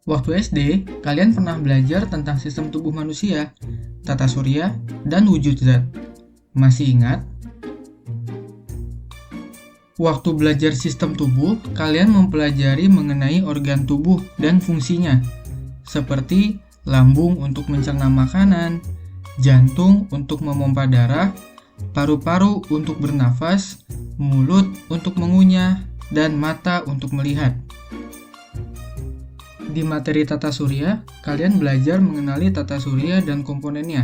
Waktu SD, kalian pernah belajar tentang sistem tubuh manusia, tata surya, dan wujud zat. Masih ingat? Waktu belajar sistem tubuh, kalian mempelajari mengenai organ tubuh dan fungsinya, seperti lambung untuk mencerna makanan, jantung untuk memompa darah, paru-paru untuk bernafas, mulut untuk mengunyah, dan mata untuk melihat. Di materi tata surya, kalian belajar mengenali tata surya dan komponennya,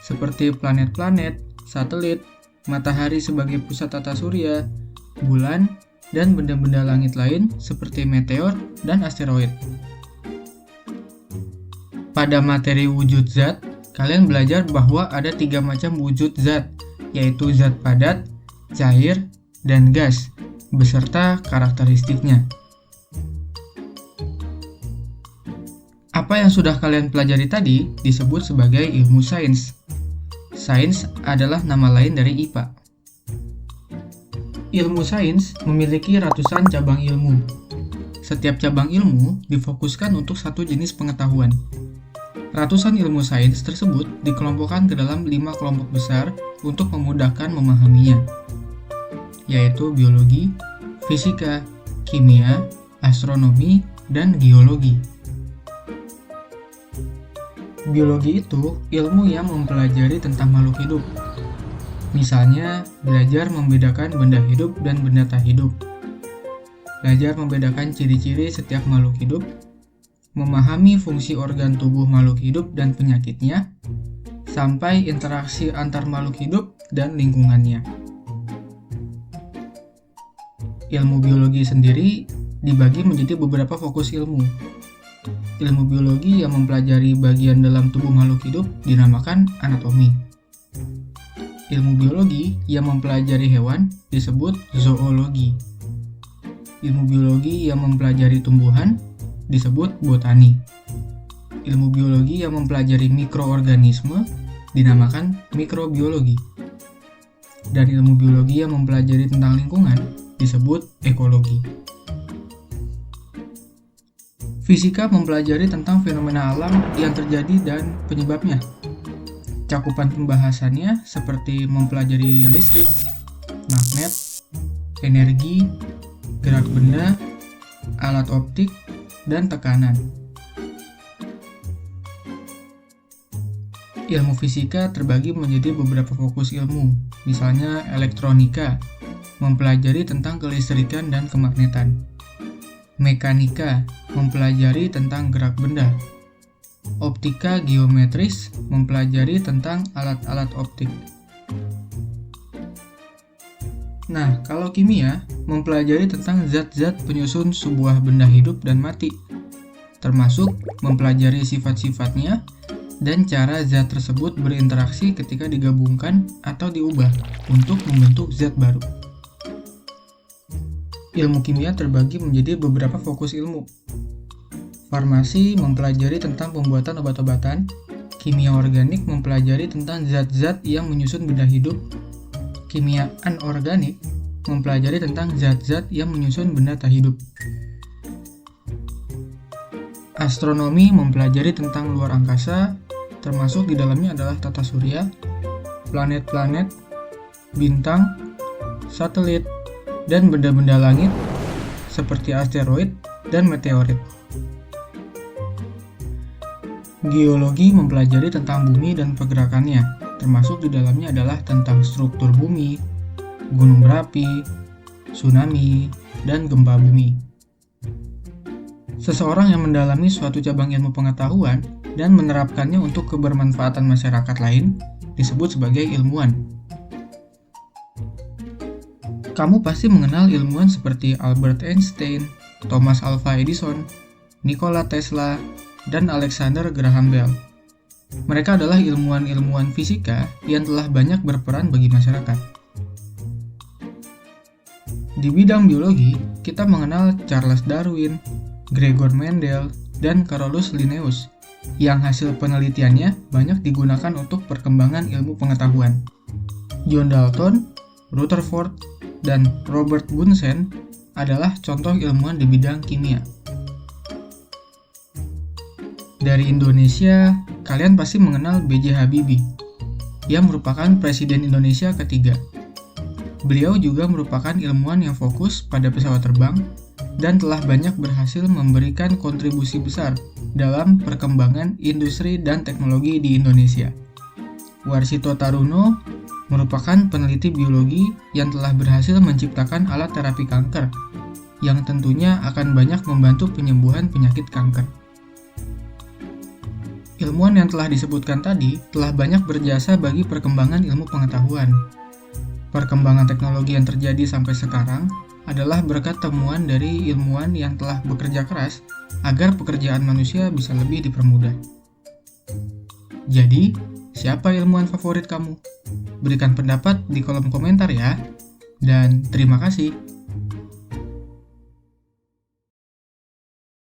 seperti planet-planet, satelit, matahari sebagai pusat tata surya, bulan, dan benda-benda langit lain seperti meteor dan asteroid. Pada materi wujud zat, kalian belajar bahwa ada 3 macam wujud zat, yaitu zat padat, cair, dan gas, beserta karakteristiknya. Apa yang sudah kalian pelajari tadi disebut sebagai ilmu sains. Sains adalah nama lain dari IPA. Ilmu sains memiliki ratusan cabang ilmu. Setiap cabang ilmu difokuskan untuk satu jenis pengetahuan. Ratusan ilmu sains tersebut dikelompokkan ke dalam 5 kelompok besar untuk memudahkan memahaminya, yaitu biologi, fisika, kimia, astronomi, dan geologi. Biologi itu ilmu yang mempelajari tentang makhluk hidup. Misalnya, belajar membedakan benda hidup dan benda tak hidup. Belajar membedakan ciri-ciri setiap makhluk hidup, memahami fungsi organ tubuh makhluk hidup dan penyakitnya, sampai interaksi antar makhluk hidup dan lingkungannya. Ilmu biologi sendiri dibagi menjadi beberapa fokus ilmu. Ilmu biologi yang mempelajari bagian dalam tubuh makhluk hidup dinamakan anatomi. Ilmu biologi yang mempelajari hewan disebut zoologi. Ilmu biologi yang mempelajari tumbuhan disebut botani. Ilmu biologi yang mempelajari mikroorganisme dinamakan mikrobiologi. Dan ilmu biologi yang mempelajari tentang lingkungan disebut ekologi. Fisika mempelajari tentang fenomena alam yang terjadi dan penyebabnya. Cakupan pembahasannya seperti mempelajari listrik, magnet, energi, gerak benda, alat optik, dan tekanan. Ilmu fisika terbagi menjadi beberapa fokus ilmu, misalnya elektronika, mempelajari tentang kelistrikan dan kemagnetan. Mekanika, mempelajari tentang gerak benda. Optika geometris, mempelajari tentang alat-alat optik. Nah, kalau kimia, mempelajari tentang zat-zat penyusun sebuah benda hidup dan mati, termasuk mempelajari sifat-sifatnya dan cara zat tersebut berinteraksi ketika digabungkan atau diubah untuk membentuk zat baru. Ilmu kimia terbagi menjadi beberapa fokus ilmu. Farmasi mempelajari tentang pembuatan obat-obatan, kimia organik mempelajari tentang zat-zat yang menyusun benda hidup, kimia anorganik mempelajari tentang zat-zat yang menyusun benda tak hidup. Astronomi mempelajari tentang luar angkasa, termasuk di dalamnya adalah tata surya, planet-planet, bintang, satelit, dan benda-benda langit seperti asteroid dan meteorit. Geologi mempelajari tentang bumi dan pergerakannya, termasuk di dalamnya adalah tentang struktur bumi, gunung berapi, tsunami, dan gempa bumi. Seseorang yang mendalami suatu cabang ilmu pengetahuan dan menerapkannya untuk kebermanfaatan masyarakat lain disebut sebagai ilmuwan. Kamu pasti mengenal ilmuwan seperti Albert Einstein, Thomas Alva Edison, Nikola Tesla, dan Alexander Graham Bell. Mereka adalah ilmuwan-ilmuwan fisika yang telah banyak berperan bagi masyarakat. Di bidang biologi, kita mengenal Charles Darwin, Gregor Mendel, dan Carolus Linnaeus, yang hasil penelitiannya banyak digunakan untuk perkembangan ilmu pengetahuan. John Dalton, Rutherford, dan Robert Bunsen adalah contoh ilmuwan di bidang kimia. Dari Indonesia, kalian pasti mengenal B.J. Habibie, yang merupakan Presiden Indonesia ketiga. Beliau juga merupakan ilmuwan yang fokus pada pesawat terbang dan telah banyak berhasil memberikan kontribusi besar dalam perkembangan industri dan teknologi di Indonesia. Warsito Taruno merupakan peneliti biologi yang telah berhasil menciptakan alat terapi kanker, yang tentunya akan banyak membantu penyembuhan penyakit kanker. Ilmuwan yang telah disebutkan tadi telah banyak berjasa bagi perkembangan ilmu pengetahuan. Perkembangan teknologi yang terjadi sampai sekarang adalah berkat temuan dari ilmuwan yang telah bekerja keras agar pekerjaan manusia bisa lebih dipermudah. Jadi, siapa ilmuwan favorit kamu? Berikan pendapat di kolom komentar ya. Dan terima kasih.